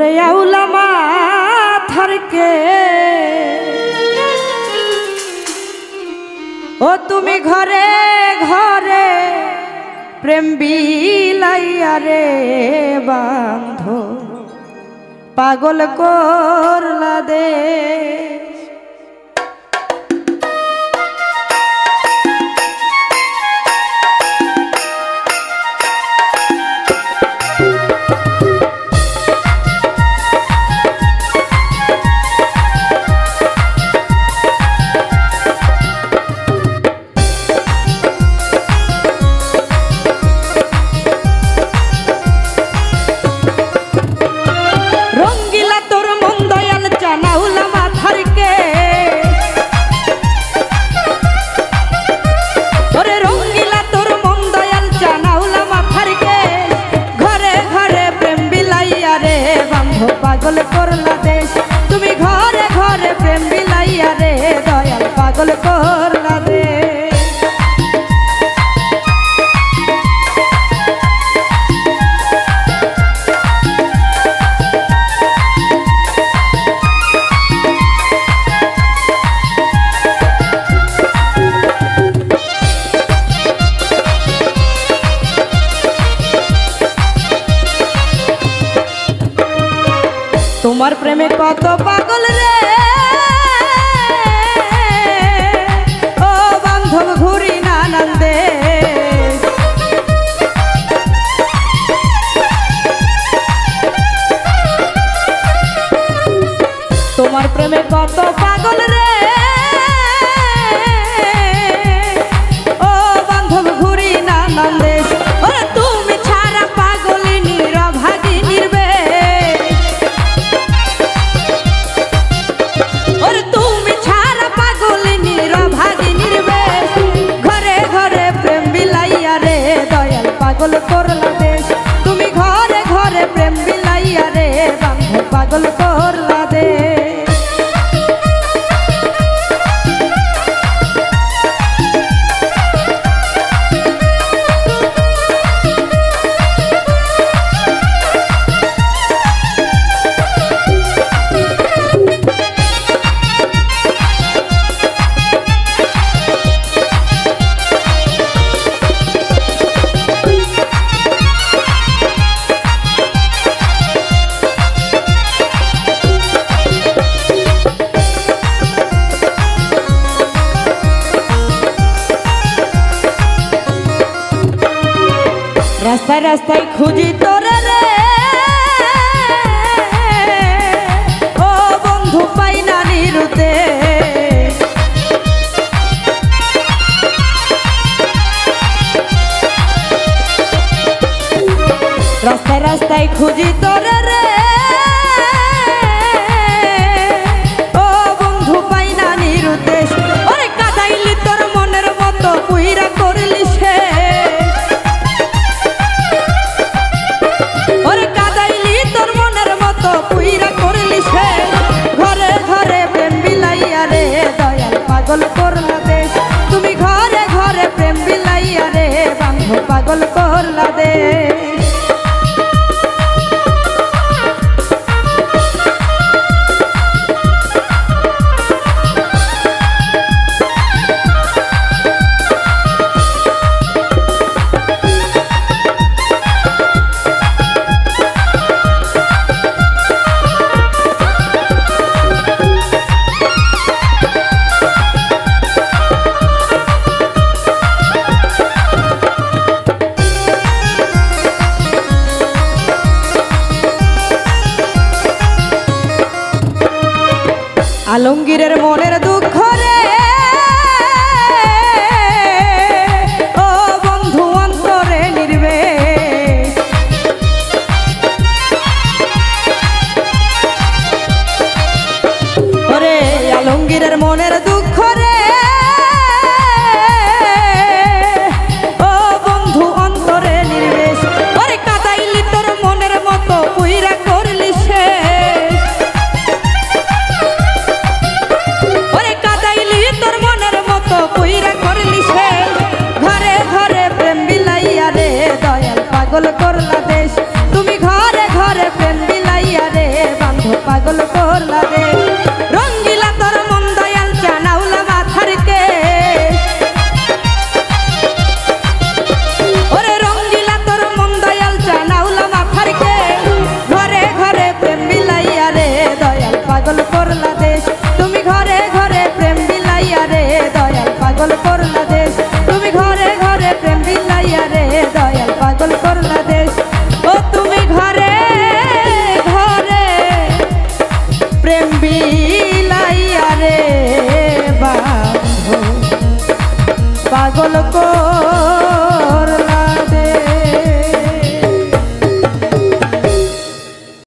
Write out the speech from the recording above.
ওরে আউলা মাথারকে ও তুমি ঘরে ঘরে প্রেম বিলাইয়া রে বান্ধ পাগল করলা দে। পাগল করলা দেশ তুমি ঘরে ঘরে প্রেম বিলাইয়া রে দয়াল পাগল করলা দেশ। তোমার প্রেমে কত পাগল রে ও বান্ধব ঘুরি নানান দেশ। তোমার প্রেমে কত পাগল রে ও বান্ধব ঘুরি নানান দেশ। ওরে তুমি ছাড়া পাগলিনীর অভাগিনীর পাগল করলা দেশ তুমি ঘরে ঘরে প্রেম বিলাইয়া রে বান্ধব পাগল করলা দেশ। রাস্তায় রাস্তায় খুঁজি তোরে রে ও বন্ধু পাই না নিরুতে। রাস্তায় রাস্তায় খুঁজি তোরে রে ও বন্ধু পাই না নিরুতে। ওরে কাদাইলি তোর মনের মতো পুইরা করলি সে পাগল করলা দেশ তুমি ঘরে ঘরে প্রেম বিলাইয়া রে বান্ধব পাগল করলা দেশ। আলমগীরের মনের দুঃখ রে ও বন্ধু অন্তরে নির্বেশ। ওরে আলমগীরের মনের দুঃখ রে ও বন্ধু অন্তরে নির্বেশ। ওরে কাদাইলি তোর মনের মতো পুইরা করলি সে পাগল করলা দেশ তুমি ঘরে ঘরে প্রেম বিলাইয়া রে করলা দেশ রঙ্গিলা তোর মন দয়াল জানাউলা মাথার কে ওরে রঙ্গিলা তোর মন দয়াল জানাউলা মাথার কে ঘরে ঘরে প্রেম বিলাইয়া রে দয়াল পাগল করলা দেশ তুমি ঘরে ঘরে প্রেম বিলাইয়া রে দয়াল পাগল